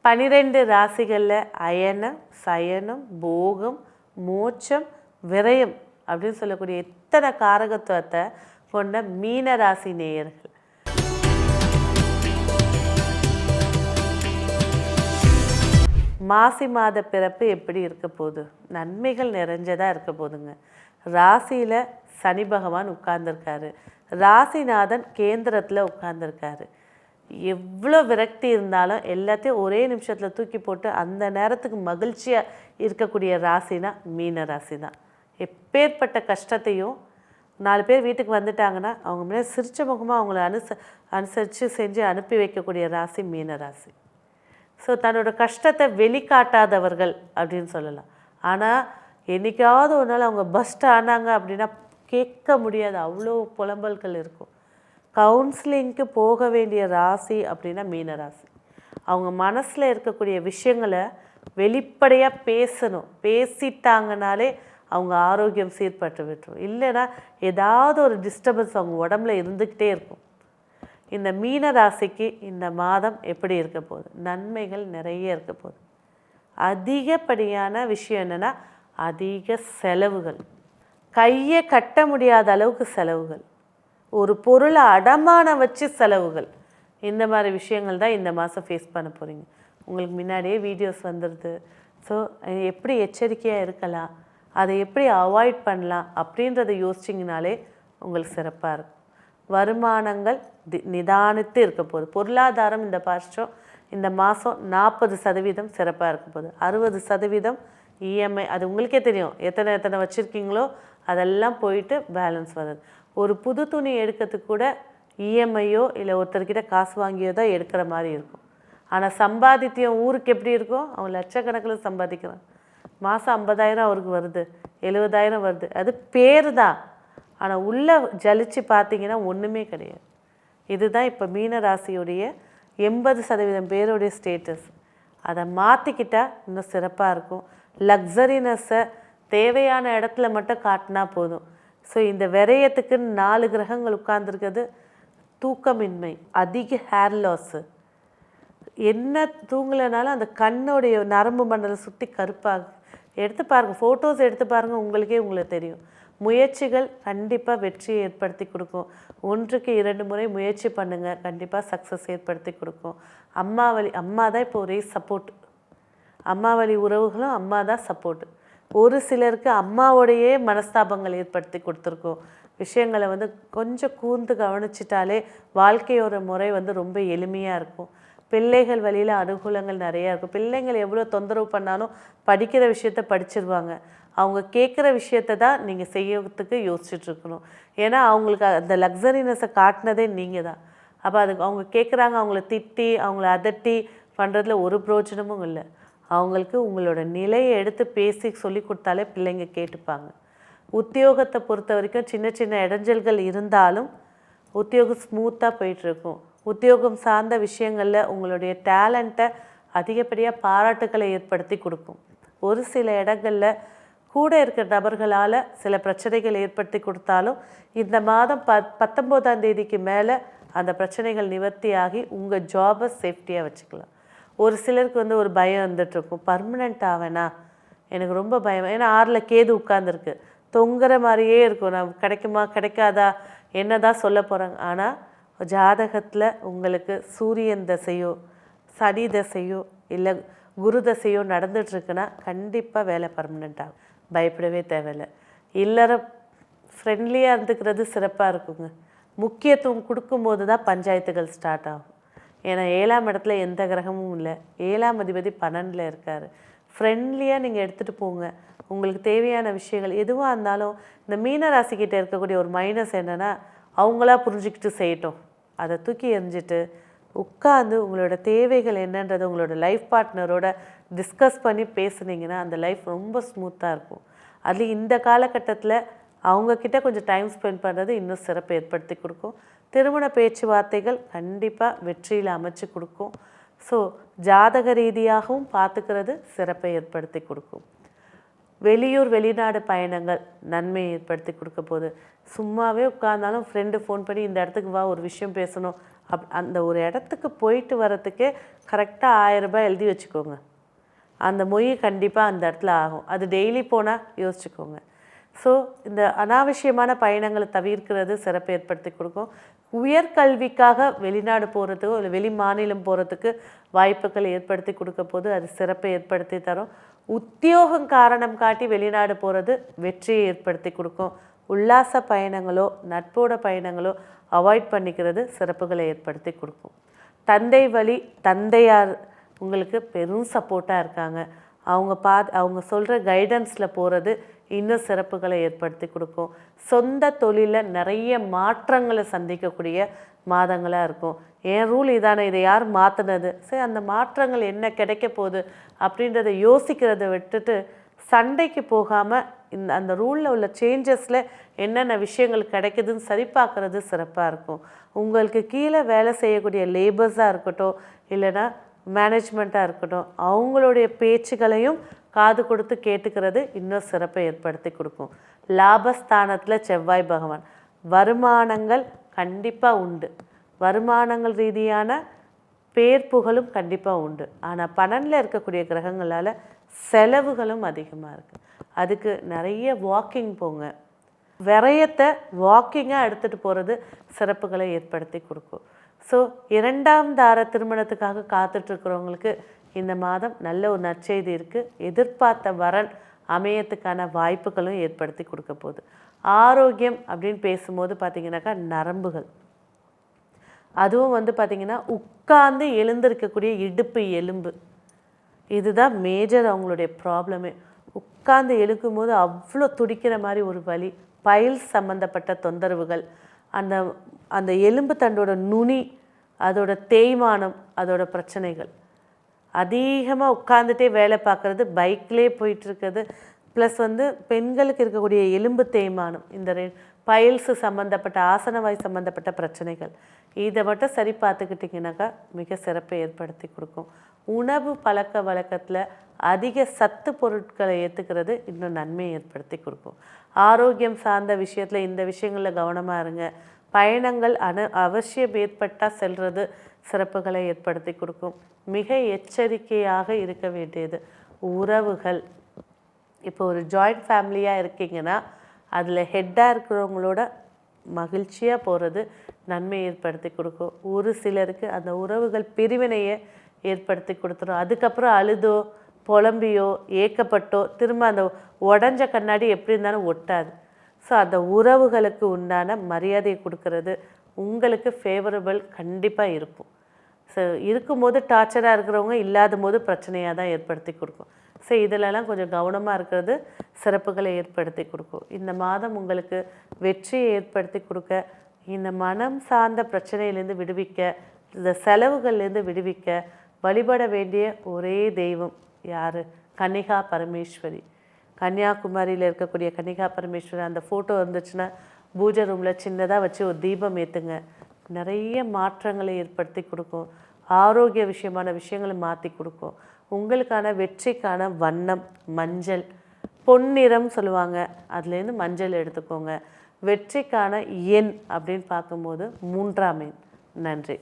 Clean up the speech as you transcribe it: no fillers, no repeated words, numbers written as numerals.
12 ராசிகளில் அயனம், சயனம், போகம், மோட்சம், விரயம் அப்படின்னு சொல்லக்கூடிய இத்தனை காரகத்துவத்தை கொண்ட மீன ராசி நேயர்கள். மாசி மாத பிறப்பு எப்படி இருக்க போகுது? நன்மைகள் நிறைஞ்சதாக இருக்க போதுங்க. ராசியில் சனி பகவான் உட்கார்ந்துருக்காரு, ராசிநாதன் கேந்திரத்தில் உட்கார்ந்துருக்காரு. எவ்வளோ விரக்தி இருந்தாலும் எல்லாத்தையும் ஒரே நிமிஷத்தில் தூக்கி போட்டு அந்த நேரத்துக்கு மகிழ்ச்சியாக இருக்கக்கூடிய ராசினா மீன ராசி தான். எப்பேற்பட்ட கஷ்டத்தையும் 4 பேர் வீட்டுக்கு வந்துட்டாங்கன்னா அவங்க முன்னாடி சிரிச்ச முகமாக அவங்கள அனுசரித்து செஞ்சு அனுப்பி வைக்கக்கூடிய ராசி மீன ராசி. ஸோ தன்னோட கஷ்டத்தை வெளிக்காட்டாதவர்கள் அப்படின்னு சொல்லலாம். ஆனால் என்றைக்காவது ஒரு நாள் அவங்க பஸ்ட் ஆனாங்க அப்படின்னா கேட்க முடியாது, அவ்வளோ புலம்பல்கள் இருக்கும். கவுன்சிலிங்க்கு போக வேண்டிய ராசி அப்படின்னா மீன ராசி. அவங்க மனசில் இருக்கக்கூடிய விஷயங்களை வெளிப்படையாக பேசணும். பேசிட்டாங்கனாலே அவங்க ஆரோக்கியம் சீர்பட்டு விட்டுரும். இல்லைன்னா ஏதாவது ஒரு டிஸ்டர்பன்ஸ் அவங்க உடம்புல இருந்துக்கிட்டே இருக்கும். இந்த மீன ராசிக்கு இந்த மாதம் எப்படி இருக்க போகுது? நன்மைகள் நிறைய இருக்க போகுது. அதிகப்படியான விஷயம் என்னென்னா அதிக செலவுகள், கையை கட்ட முடியாத அளவுக்கு செலவுகள், ஒரு பொருளை அடமானம் வச்சு செலவுகள், இந்த மாதிரி விஷயங்கள் தான் இந்த மாதம் ஃபேஸ் பண்ண போகிறீங்க. உங்களுக்கு முன்னாடியே வீடியோஸ் வந்துடுது. ஸோ எப்படி எச்சரிக்கையாக இருக்கலாம், அதை எப்படி அவாய்ட் பண்ணலாம் அப்படின்றத யோசிச்சிங்கனாலே உங்களுக்கு சிறப்பாக இருக்கும். வருமானங்கள் நிதானித்து இருக்க போகுது. பொருளாதாரம் இந்த மாதம் 40% சிறப்பாக இருக்க போகுது. 60% இஎம்ஐ, அது உங்களுக்கே தெரியும். எத்தனை வச்சுருக்கீங்களோ அதெல்லாம் போயிட்டு பேலன்ஸ் வருது. ஒரு புது துணி எடுக்கிறதுக்கு கூட இஎம்ஐயோ இல்லை ஒருத்தர்கிட்ட காசு வாங்கியோ தான் எடுக்கிற மாதிரி இருக்கும். ஆனால் சம்பாதித்தியம் ஊருக்கு எப்படி இருக்கும்? அவன் லட்சக்கணக்கில் சம்பாதிக்கிறான். மாதம் 50,000 அவருக்கு வருது, 70,000 வருது. அது பேர் தான். ஆனால் உள்ளே ஜலிச்சு பார்த்தீங்கன்னா ஒன்றுமே கிடையாது. இதுதான் இப்போ மீன ராசியுடைய 80% பேருடைய ஸ்டேட்டஸ். அதை மாற்றிக்கிட்டால் இன்னும் சிறப்பாக இருக்கும். லக்ஸரினஸை தேவையான இடத்துல மட்டும் காட்டினா போதும். ஸோ இந்த விரயத்துக்கு 4 கிரகங்கள் உட்கார்ந்துருக்கிறது. தூக்கமின்மை, அதிக ஹேர் லாஸு, என்ன தூங்கலைனாலும் அந்த கண்ணுடைய நரம்பு மண்டலம் சுற்றி கருப்பாக எடுத்து பாருங்கள், ஃபோட்டோஸ் எடுத்து பாருங்கள், உங்களுக்கு தெரியும். முயற்சிகள் கண்டிப்பாக வெற்றியை ஏற்படுத்தி கொடுக்கும். 1க்கு 2 முறை முயற்சி பண்ணுங்கள், கண்டிப்பாக சக்ஸஸ் ஏற்படுத்தி கொடுக்கும். அம்மா தான் இப்போ ஒரே சப்போர்ட். அம்மா வழி உறவுகளும் அம்மா தான் சப்போர்ட். ஒரு சிலருக்கு அம்மாவோடையே மனஸ்தாபங்கள் ஏற்படுத்தி கொடுத்துருக்கோம். விஷயங்களை கொஞ்சம் கூர்ந்து கவனிச்சிட்டாலே வாழ்க்கையோட முறை ரொம்ப எளிமையாக இருக்கும். பிள்ளைகள் வழியில் அனுகூலங்கள் நிறையா இருக்கும். பிள்ளைங்கள் எவ்வளோ தொந்தரவு பண்ணாலும் படிக்கிற விஷயத்த படிச்சிருவாங்க. அவங்க கேட்குற விஷயத்தை தான் நீங்கள் செய்யறதுக்கு யோசிச்சுட்ருக்கணும். ஏன்னா அவங்களுக்கு அந்த லக்ஸரினஸை காட்டினதே நீங்கள் தான். அப்போ அதுக்கு அவங்க கேட்குறாங்க, அவங்கள திட்டி அவங்கள அதட்டி பண்ணுறதுல ஒரு பிரயோஜனமும் இல்லை. அவங்களுக்கு உங்களோட நிலையை எடுத்து பேசி சொல்லி கொடுத்தாலே பிள்ளைங்க கேட்டுப்பாங்க. உத்தியோகத்தை பொறுத்த வரைக்கும் சின்ன இடைஞ்சல்கள் இருந்தாலும் உத்தியோகம் ஸ்மூத்தாக போயிட்டுருக்கும். உத்தியோகம் சார்ந்த விஷயங்களில் உங்களுடைய டேலண்ட்டை அதிகப்படியாக பாராட்டுக்களை ஏற்படுத்தி கொடுக்கும். ஒரு சில இடங்களில் கூட இருக்கிற நபர்களால் சில பிரச்சனைகள் ஏற்படுத்தி கொடுத்தாலும் இந்த மாதம் 19ஆம் தேதிக்கு மேலே அந்த பிரச்சனைகள் நிவர்த்தியாகி உங்கள் ஜாபை சேஃப்டியாக வச்சுக்கலாம். ஒரு சிலருக்கு ஒரு பயம் வந்துட்டுருக்கும், பர்மனெண்ட் ஆவேனா, எனக்கு ரொம்ப பயம். ஏன்னா 6ல் கேது உட்கார்ந்துருக்கு, தொங்குற மாதிரியே இருக்கும். நான் கிடைக்குமா கிடைக்காதா என்ன தான் சொல்ல போகிறாங்க. ஆனால் ஜாதகத்தில் உங்களுக்கு சூரியன் தசையோ சனி தசையோ இல்லை குரு தசையோ நடந்துகிட்ருக்குன்னா கண்டிப்பாக வேலை பர்மனெண்ட் ஆகும். பயப்படவே தேவையில்லை. இல்லறம் ஃப்ரெண்ட்லியாக இருந்துக்கிறது சிறப்பாக இருக்குங்க. முக்கியத்துவம் கொடுக்கும்போது தான் பஞ்சாயத்துகள் ஸ்டார்ட் ஆகும். ஏன்னா 7ஆம் இடத்துல எந்த கிரகமும் இல்லை, 7ஆம் அதிபதி 12ல் இருக்கார். ஃப்ரெண்ட்லியாக நீங்கள் எடுத்துகிட்டு போங்க. உங்களுக்கு தேவையான விஷயங்கள் எதுவாக இருந்தாலும் இந்த மீன ராசிக்கிட்ட இருக்கக்கூடிய ஒரு மைனஸ் என்னென்னா அவங்களா புரிஞ்சுக்கிட்டு செய்யட்டும். அதை தூக்கி எறிஞ்சிட்டு உட்காந்து உங்களோட தேவைகள் என்னன்றதை உங்களோட லைஃப் பார்ட்னரோட டிஸ்கஸ் பண்ணி பேசுனீங்கன்னா அந்த லைஃப் ரொம்ப ஸ்மூத்தாக இருக்கும். அதுலேயும் இந்த காலகட்டத்தில் அவங்கக்கிட்ட கொஞ்சம் டைம் ஸ்பெண்ட் பண்ணுறது இன்னும் சிறப்பு ஏற்படுத்தி கொடுக்கும். திருமண பேச்சுவார்த்தைகள் கண்டிப்பாக வெற்றியில் அமைச்சு கொடுக்கும். ஸோ ஜாதக ரீதியாகவும் பார்த்துக்கிறது சிறப்பை ஏற்படுத்தி கொடுக்கும். வெளியூர் வெளிநாடு பயணங்கள் நன்மையை ஏற்படுத்தி கொடுக்க போகுது. சும்மாவே உட்கார்ந்தாலும் ஃப்ரெண்டு ஃபோன் பண்ணி இந்த இடத்துக்கு வா ஒரு விஷயம் பேசணும் அந்த ஒரு இடத்துக்கு போயிட்டு வரத்துக்கே கரெக்டாக 1000 ரூபாய் எழுதி வச்சுக்கோங்க. அந்த மொய் கண்டிப்பாக அந்த இடத்துல ஆகும். அது டெய்லி போனால் யோசிச்சுக்கோங்க. ஸோ இந்த அனாவசியமான பயணங்களை தவிர்க்கிறது சிறப்பு ஏற்படுத்தி கொடுக்கும். உயர்கல்விக்காக வெளிநாடு போகிறதுக்கோ இல்லை வெளி மாநிலம் போகிறதுக்கு வாய்ப்புகள் ஏற்படுத்தி கொடுக்க போது அது சிறப்பை ஏற்படுத்தி தரும். உத்தியோகம் காரணம் காட்டி வெளிநாடு போகிறது வெற்றியை ஏற்படுத்தி கொடுக்கும். உல்லாச பயணங்களோ நட்போட பயணங்களோ அவாய்ட் பண்ணிக்கிறது சிறப்புகளை ஏற்படுத்தி கொடுக்கும். தந்தை வழி தந்தையார் உங்களுக்கு பெரும் சப்போர்ட்டாக இருக்காங்க. அவங்க சொல்கிற கைடன்ஸில் போகிறது இன்னும் சிறப்புகளை ஏற்படுத்தி கொடுக்கும். சொந்த தொழிலில் நிறைய மாற்றங்களை சந்திக்கக்கூடிய மாதங்களாக இருக்கும். என் ரூல் இதானே, இதை யார் மாற்றினது, சரி அந்த மாற்றங்கள் என்ன கிடைக்க போகுது அப்படின்றத யோசிக்கிறத விட்டுட்டு சண்டைக்கு போகாமல் அந்த ரூலில் உள்ள சேஞ்சஸில் என்னென்ன விஷயங்கள் கிடைக்குதுன்னு சரி பார்க்குறது சிறப்பாக இருக்கும். உங்களுக்கு கீழே வேலை செய்யக்கூடிய லேபர்ஸாக இருக்கட்டும் இல்லைன்னா மேனேஜ்மெண்ட்டாக இருக்கட்டும், அவங்களுடைய பேச்சுகளையும் காது கொடுத்து கேட்டுக்கிறது இன்னும் சிறப்பை ஏற்படுத்தி கொடுக்கும். லாபஸ்தானத்தில் செவ்வாய் பகவான், வருமானங்கள் கண்டிப்பாக உண்டு. வருமானங்கள் ரீதியான பேர் புகழும் கண்டிப்பாக உண்டு. ஆனால் பன்னெண்டில் இருக்கக்கூடிய கிரகங்களால் செலவுகளும் அதிகமாக இருக்குது. அதுக்கு நிறைய வாக்கிங் போங்க. விரயத்தை வாக்கிங்காக எடுத்துகிட்டு போகிறது சிறப்புகளை ஏற்படுத்தி கொடுக்கும். ஸோ 2ஆம் தார திருமணத்துக்காக காத்துட்ருக்கிறவங்களுக்கு இந்த மாதம் நல்ல ஒரு நற்செய்தி இருக்குது. எதிர்பார்த்த வரன் அமையத்துக்கான வாய்ப்புகளும் ஏற்படுத்தி கொடுக்க போகுது. ஆரோக்கியம் அப்படின்னு பேசும்போது பார்த்திங்கனாக்கா நரம்புகள், அதுவும் பார்த்திங்கன்னா உட்கார்ந்து எழுந்திருக்கக்கூடிய இடுப்பு எலும்பு, இதுதான் மேஜர் அவங்களுடைய ப்ராப்ளமே. உட்கார்ந்து எழுக்கும் போது அவ்வளோ துடிக்கிற மாதிரி ஒரு வலி, பைல்ஸ் சம்மந்தப்பட்ட தொந்தரவுகள், அந்த அந்த எலும்பு தண்டோட நுனி, அதோட தேய்மானம், அதோட பிரச்சனைகள், அதிகமாக உட்காந்துட்டே வேலை பார்க்குறது, பைக்லேயே போயிட்டுருக்குது, ப்ளஸ் பெண்களுக்கு இருக்கக்கூடிய எலும்பு தேய்மானம், இந்த பைல்ஸு சம்மந்தப்பட்ட ஆசனவாய் சம்மந்தப்பட்ட பிரச்சனைகள், இதை மட்டும் சரி பார்த்துக்கிட்டிங்கனாக்கா மிக சிறப்பை ஏற்படுத்தி கொடுக்கும். உணவு பழக்க வழக்கத்தில் அதிக சத்து பொருட்களை ஏற்றுக்கிறது இன்னும் நன்மையை ஏற்படுத்தி கொடுக்கும். ஆரோக்கியம் சார்ந்த விஷயத்தில் இந்த விஷயங்களில் கவனமாக இருங்க. பயணங்கள் அவசியம் ஏற்பட்டால் செல்வது சிறப்புகளை ஏற்படுத்தி கொடுக்கும். மிக எச்சரிக்கையாக இருக்க வேண்டியது உறவுகள். இப்போ ஒரு ஜாயிண்ட் ஃபேமிலியாக இருக்கீங்கன்னா அதில் ஹெட்டாக இருக்கிறவங்களோட மகிழ்ச்சியாக போகிறது நன்மை ஏற்படுத்தி கொடுக்கும். ஒரு சிலருக்கு அந்த உறவுகள் பிரிவினையை ஏற்படுத்தி கொடுத்துரும். அதுக்கப்புறம் அழுதோ புலம்பியோ ஏக்கப்பட்டோ திரும்ப அந்த உடஞ்ச கண்ணாடி எப்படி இருந்தாலும் ஒட்டாது. ஸோ அந்த உறவுகளுக்கு உண்டான மரியாதையை கொடுக்கறது உங்களுக்கு ஃபேவரபிள் கண்டிப்பாக இருக்கும். ஸோ இருக்கும்போது டார்ச்சராக இருக்கிறவங்க இல்லாத போது பிரச்சனையாக தான் ஏற்படுத்தி கொடுக்கும். ஸோ இதிலெல்லாம் கொஞ்சம் கவனமாக இருக்கிறது சிறப்புகளை ஏற்படுத்தி கொடுக்கும். இந்த மாதம் உங்களுக்கு வெற்றியை ஏற்படுத்தி கொடுக்க, இந்த மனம் சார்ந்த பிரச்சனையிலேருந்து விடுவிக்க, இந்த செலவுகள்லேருந்து விடுவிக்க வழிபட வேண்டிய ஒரே தெய்வம் யார்? கன்னிகா பரமேஸ்வரி. கன்னியாகுமரியில் இருக்கக்கூடிய கன்னிகா பரமேஸ்வரி அந்த ஃபோட்டோ இருந்துச்சுன்னா பூஜை ரூமில் சின்னதாக வச்சு ஒரு தீபம் ஏற்றுங்க. நிறைய மாற்றங்களை ஏற்படுத்தி கொடுக்கும். ஆரோக்கிய விஷயங்களை மாற்றி கொடுக்கும். உங்களுக்கான வெற்றிக்கான வண்ணம் மஞ்சள், பொன்னிறம் சொல்லுவாங்க, அதுலேருந்து மஞ்சள் எடுத்துக்கோங்க. வெற்றிக்கான எண் அப்படின்னு பார்க்கும்போது 3ஆம் எண். நன்றி.